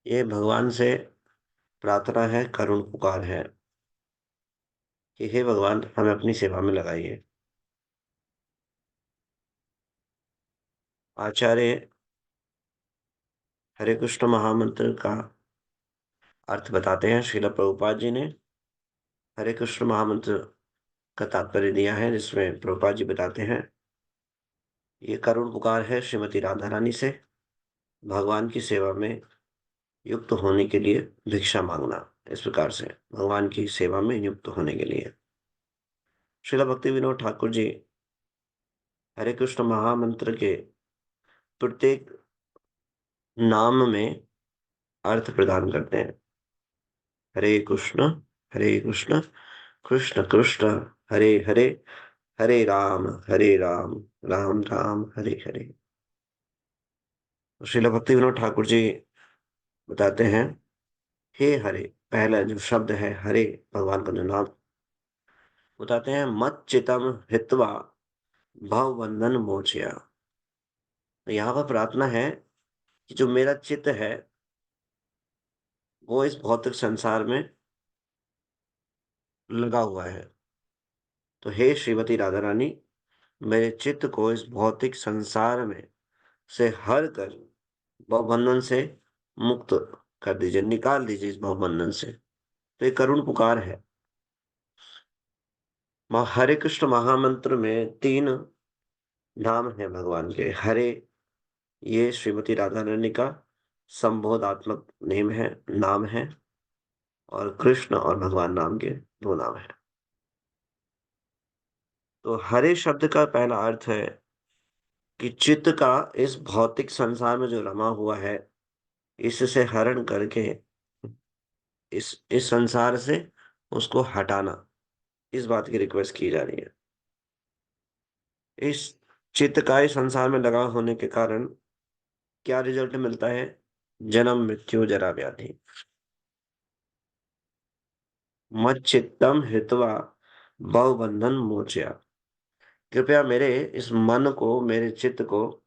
ये भगवान से प्रार्थना है, करुण पुकार है कि हे भगवान हमें अपनी सेवा में लगाइए। आचार्य हरे कृष्ण महामंत्र का अर्थ बताते हैं श्रील प्रभुपाद जी ने। हरे कृष्ण महामंत्र का तात्पर्य दिया है, जिसमें प्रभुपाद जी बताते हैं ये करुण पुकार है श्रीमती राधा रानी से भगवान की सेवा में युक्त होने के लिए भिक्षा मांगना। इस प्रकार से भगवान की सेवा में युक्त होने के लिए श्रील भक्ति विनोद ठाकुर जी हरे कृष्ण महामंत्र के प्रत्येक नाम में अर्थ प्रदान करते हैं। हरे कृष्ण, हरे कृष्ण, कृष्ण कृष्ण, हरे हरे, हरे राम, राम राम, हरे हरे। श्रील भक्ति विनोद ठाकुर जी बताते हैं हे हरे, पहला जो शब्द है हरे, भगवान का जो नाम बताते हैं, मत चितम हित्वा भव बंधन मोचया। तो यहाँ पर प्रार्थना है कि जो मेरा चित्त है वो इस भौतिक संसार में लगा हुआ है। तो हे श्रीमती राधा रानी, मेरे चित्त को इस भौतिक संसार में से हर कर भवबंधन से मुक्त कर दीजिए, निकाल दीजिए इस भवबंधन से। तो ये करुण पुकार है। हरे कृष्ण महामंत्र में तीन नाम है भगवान के। हरे, ये श्रीमती राधा रानी का संबोधात्मक नेम है, नाम है। और कृष्ण और भगवान नाम के दो नाम है। तो हरे शब्द का पहला अर्थ है कि चित्त का इस भौतिक संसार में जो रमा हुआ है, इससे हरण करके इस संसार से उसको हटाना, इस बात की रिक्वेस्ट की जा रही है। इस चित्त का इस संसार में लगा होने के कारण क्या रिजल्ट मिलता है? जन्म मृत्यु जरा व्याधि। मच्चित्तम हित्वा भव बंधन मोचया। कृपया मेरे इस मन को, मेरे चित्त को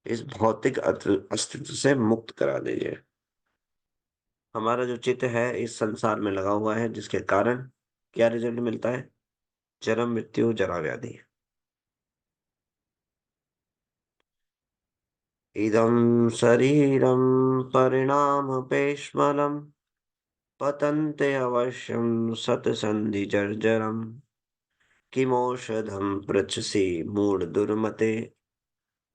इस भौतिक अस्तित्व से मुक्त करा दीजिए। हमारा जो चित्त है इस संसार में लगा हुआ है, जिसके कारण क्या रिजल्ट मिलता है? जन्म मृत्यु जरा व्याधि। इदं शरीरं परिणामपेश्मलं पतन्ते अवश्यं शतसन्धिजर्जरम् किमौषधं पृच्छसि मूढदुर्मते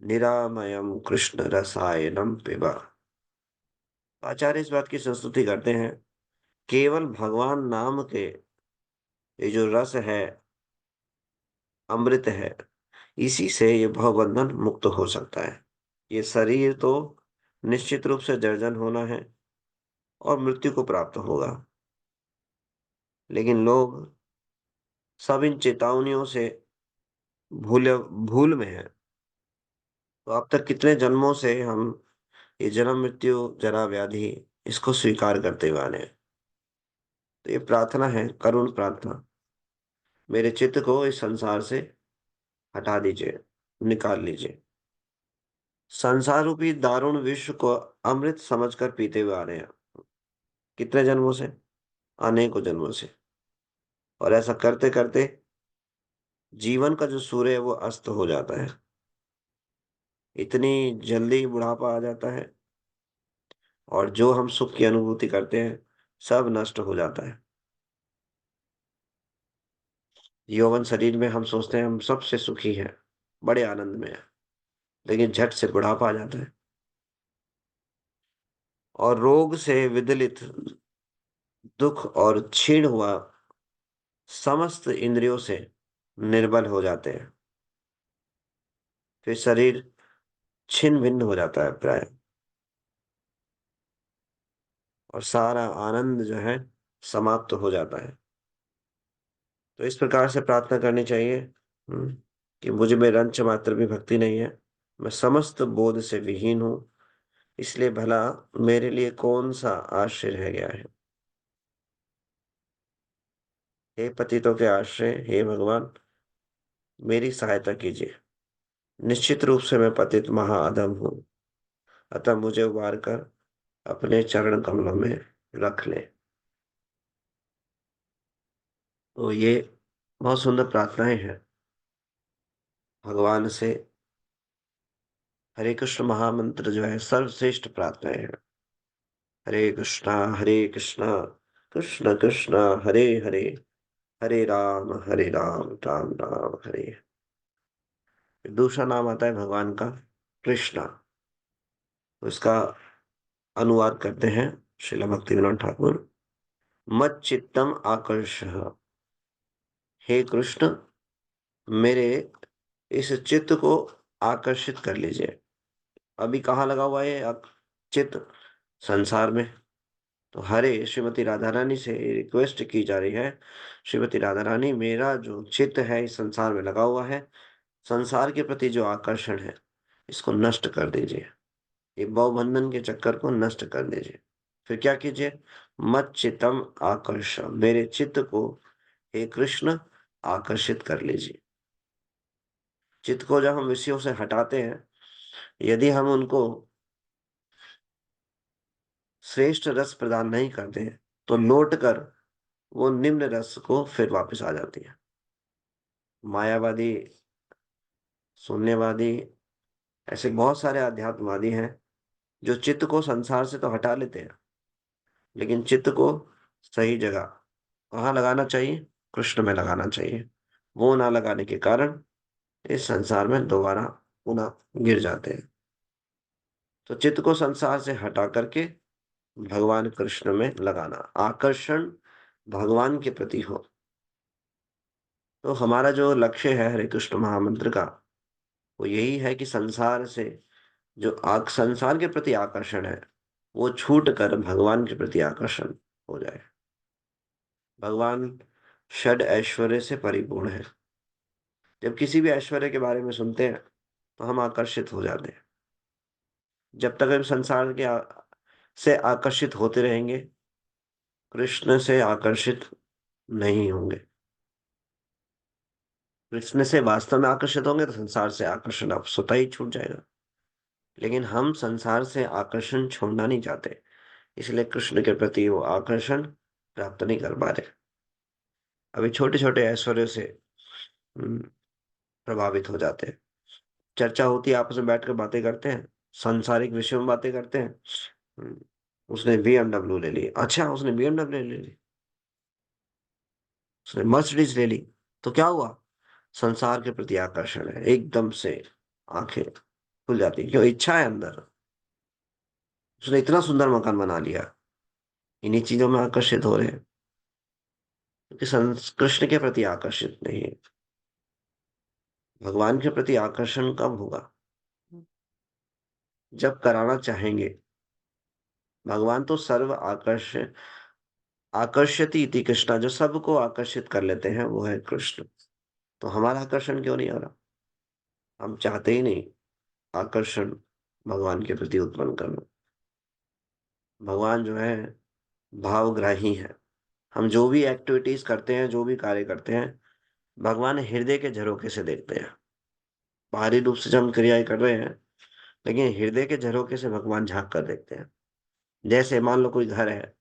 निरामयं कृष्ण रसायनं पिब। आचार्य इस बात की संस्तुति करते हैं, केवल भगवान नाम के ये जो रस है, अमृत है, इसी से ये भवबंधन मुक्त हो सकता है। ये शरीर तो निश्चित रूप से जर्जन होना है और मृत्यु को प्राप्त होगा, लेकिन लोग सब इन चेतावनियों से भूल भूल में है। तो अब तक कितने जन्मों से हम ये जन्म मृत्यु जरा व्याधि इसको स्वीकार करते हुए आ रहे हैं। तो ये प्रार्थना है, करुण प्रार्थना, मेरे चित्त को इस संसार से हटा दीजिए, निकाल लीजिए। संसार रूपी दारुण विश्व को अमृत समझकर पीते हुए आ रहे हैं, कितने जन्मों से? अनेकों जन्मों से। और ऐसा करते करते जीवन का जो सूर्य है वो अस्त हो जाता है। इतनी जल्दी बुढ़ापा आ जाता है और जो हम सुख की अनुभूति करते हैं सब नष्ट हो जाता है। यौवन शरीर में हम सोचते हैं हम सबसे सुखी हैं, बड़े आनंद में हैं, लेकिन झट से बुढ़ापा आ जाता है और रोग से विदलित, दुख और क्षीण हुआ समस्त इंद्रियों से निर्बल हो जाते हैं। फिर शरीर छिन्न भिन्न हो जाता है प्राय, और सारा आनंद जो है समाप्त हो जाता है। तो इस प्रकार से प्रार्थना करनी चाहिए, कि मुझ में रंच मात्र भी भक्ति नहीं है, मैं समस्त बोध से विहीन हूँ, इसलिए भला मेरे लिए कौन सा आश्रय रह गया है। हे पतितों के आश्रय, हे भगवान मेरी सहायता कीजिए। निश्चित रूप से मैं पतित महाअधम हूँ, अतः मुझे उबार कर अपने चरण कमलों में रख लें। तो ये बहुत सुंदर प्रार्थनाएं हैं भगवान से। हरे कृष्ण महामंत्र जो है सर्वश्रेष्ठ प्रार्थनाएं हैं। हरे कृष्णा कृष्ण कृष्ण हरे हरे, हरे राम राम हरे। दूसरा नाम आता है भगवान का कृष्णा। तो इसका अनुवाद करते हैं श्रील भक्ति विनोद ठाकुर। मत चित्तम आकर्ष, हे कृष्ण मेरे इस चित्त को आकर्षित कर लीजिए। अभी कहाँ लगा हुआ है चित्त? संसार में। तो हरे श्रीमती राधा रानी से रिक्वेस्ट की जा रही है, श्रीमती राधा रानी मेरा जो चित्त है इस संसार में लगा हुआ है, संसार के प्रति जो आकर्षण है इसको नष्ट कर दीजिए। ये भवबंधन के चक्कर को नष्ट कर दीजिए। फिर क्या कीजिए? मत चित्तम आकर्ष, मेरे चित्त को हे कृष्ण आकर्षित कर लीजिए। चित्त को जब हम विषयों से हटाते हैं, यदि हम उनको श्रेष्ठ रस प्रदान नहीं करते हैं, तो लौट कर वो निम्न रस को फिर वापस आ जाती है। मायावादी, शून्यवादी, ऐसे बहुत सारे अध्यात्मवादी हैं जो चित्त को संसार से तो हटा लेते हैं, लेकिन चित्त को सही जगह कहाँ लगाना चाहिए? कृष्ण में लगाना चाहिए। वो ना लगाने के कारण इस संसार में दोबारा पुनः गिर जाते हैं। तो चित्त को संसार से हटा करके भगवान कृष्ण में लगाना, आकर्षण भगवान के प्रति हो। तो हमारा जो लक्ष्य है हरे कृष्ण महामंत्र का, वो यही है कि संसार से जो संसार के प्रति आकर्षण है वो छूट कर भगवान के प्रति आकर्षण हो जाए। भगवान षड ऐश्वर्य से परिपूर्ण है। जब किसी भी ऐश्वर्य के बारे में सुनते हैं तो हम आकर्षित हो जाते हैं। जब तक हम संसार के से आकर्षित होते रहेंगे, कृष्ण से आकर्षित नहीं होंगे। कृष्ण से वास्तव में आकर्षित होंगे तो संसार से आकर्षण अब स्वतः ही छूट जाएगा। लेकिन हम संसार से आकर्षण छोड़ना नहीं चाहते, इसलिए कृष्ण के प्रति वो आकर्षण प्राप्त नहीं कर पा रहे। अभी छोटे छोटे ऐश्वर्य से हम्म, प्रभावित हो जाते हैं। चर्चा होती है, आपस में बैठकर बातें करते हैं, सांसारिक विषयों में बातें करते हैं। हम्म, उसने BMW ले ली, अच्छा उसने BMW ले ली, उसने मर्सिडीज ले ली, तो क्या हुआ? संसार के प्रति आकर्षण है, एकदम से आंखें खुल जाती है। क्यों? इच्छा है अंदर। उसने इतना सुंदर मकान बना लिया, इन्हीं चीजों में आकर्षित हो रहे हैं, क्योंकि कृष्ण के प्रति आकर्षित नहीं है। भगवान के प्रति आकर्षण कब होगा? जब कराना चाहेंगे। भगवान तो सर्व आकर्षति इति कृष्णा, जो सबको आकर्षित कर लेते हैं वो है कृष्ण। तो हमारा आकर्षण क्यों नहीं हो रहा? हम चाहते ही नहीं आकर्षण भगवान के प्रति उत्पन्न करना। भगवान जो है भावग्राही है। हम जो भी एक्टिविटीज करते हैं, जो भी कार्य करते हैं, भगवान हृदय के झरोखे से देखते हैं। बाहरी रूप से जो हम क्रियाएं कर रहे हैं, लेकिन हृदय के झरोखे से भगवान झांक कर देखते हैं। जैसे मान लो कोई घर है,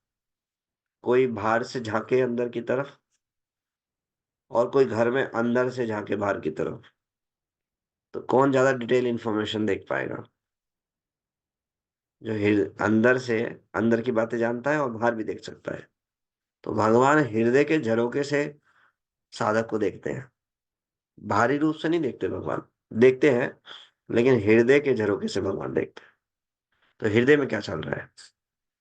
कोई बाहर से झांके अंदर की तरफ और कोई घर में अंदर से झांके बाहर की तरफ, तो कौन ज्यादा डिटेल इंफॉर्मेशन देख पाएगा? जो अंदर से अंदर की बातें जानता है और बाहर भी देख सकता है। तो भगवान हृदय के झरोखे से साधक को देखते हैं, बाहरी रूप से नहीं देखते। भगवान देखते हैं, लेकिन हृदय के झरोखे से भगवान देखते हैं। तो हृदय में क्या चल रहा है?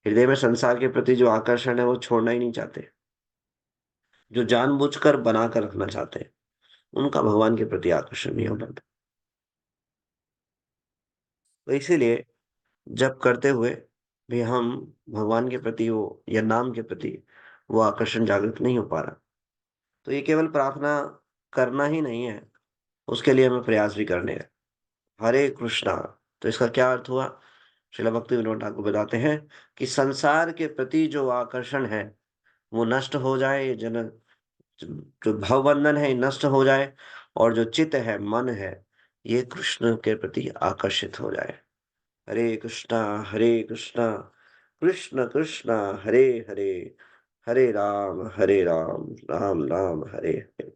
हृदय में संसार के प्रति जो आकर्षण है वो छोड़ना ही नहीं चाहते। जो जानबूझकर बना कर रखना चाहते हैं, उनका भगवान के प्रति आकर्षण नहीं हो पाता। तो इसीलिए जब करते हुए भी हम भगवान के प्रति वो या नाम के प्रति वो आकर्षण जागृत नहीं हो पा रहा, तो ये केवल प्रार्थना करना ही नहीं है, उसके लिए हमें प्रयास भी करने हैं। हरे कृष्णा, तो इसका क्या अर्थ हुआ? श्रील भक्ति विनोद ठाकुर बताते हैं कि संसार के प्रति जो आकर्षण है वो नष्ट हो जाए, ये जन जो भवबंधन है ये नष्ट हो जाए, और जो चित्त है, मन है, ये कृष्ण के प्रति आकर्षित हो जाए। हरे कृष्णा कृष्ण कृष्ण हरे हरे, हरे राम, राम राम हरे हरे।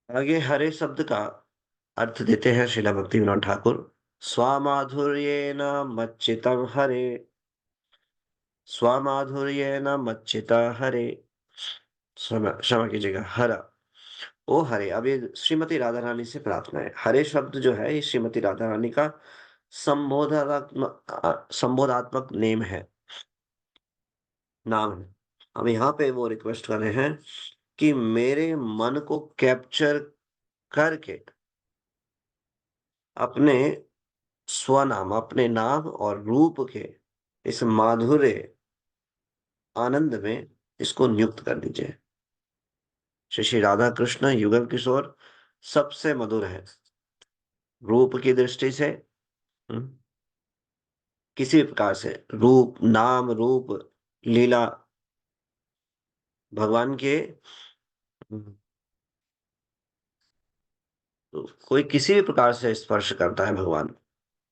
आगे हरे शब्द का अर्थ देते हैं श्रीला भक्ति विनोद ठाकुर। स्वामाधुर्येण मच्चितम हरे, स्वामाधुर्येण मच्चिता हरे, क्षमा क्षमा कीजिएगा, हरा। ओ हरे, अब ये श्रीमती राधा रानी से प्रार्थना है। हरे शब्द जो है ये श्रीमती राधा रानी का संबोधात्मक नेम है, नाम है। अब यहाँ पे वो रिक्वेस्ट कर रहे हैं कि मेरे मन को कैप्चर करके अपने स्वनाम, अपने नाम और रूप के इस माधुर्य आनंद में इसको नियुक्त कर दीजिए। श्री श्री राधा कृष्ण युगल किशोर सबसे मधुर है रूप की दृष्टि से। हम्म, किसी भी प्रकार से रूप, नाम, रूप, लीला, भगवान के हम्म, तो कोई किसी भी प्रकार से स्पर्श करता है भगवान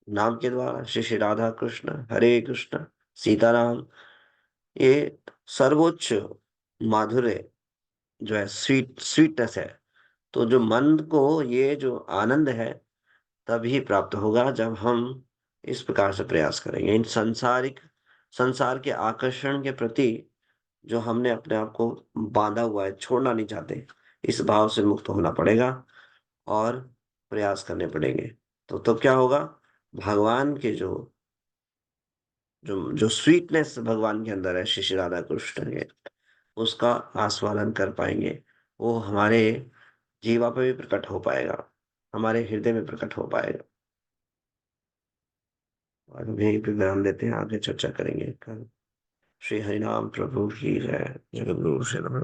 नाम के द्वारा। श्री श्री राधा कृष्ण, हरे कृष्ण, सीताराम, ये सर्वोच्च माधुर्य जो है, स्वीटनेस है। तो जो मन को ये जो आनंद है तभी प्राप्त होगा जब हम इस प्रकार से प्रयास करेंगे। इन संसार के आकर्षण के प्रति जो हमने अपने आप को बांधा हुआ है, छोड़ना नहीं चाहते, इस भाव से मुक्त होना पड़ेगा और प्रयास करने पड़ेंगे। तो क्या होगा, भगवान के जो जो जो स्वीटनेस भगवान के अंदर है, श्री श्री राधा कृष्ण के, उसका आस्वादन कर पाएंगे। वो हमारे जीवा पे भी प्रकट हो पाएगा, हमारे हृदय में प्रकट हो पाएगा। और यहीं पे विराम देते हैं, आगे चर्चा करेंगे कल। श्री हरिनाम प्रभु की जय। जगत गुरु श्री राम।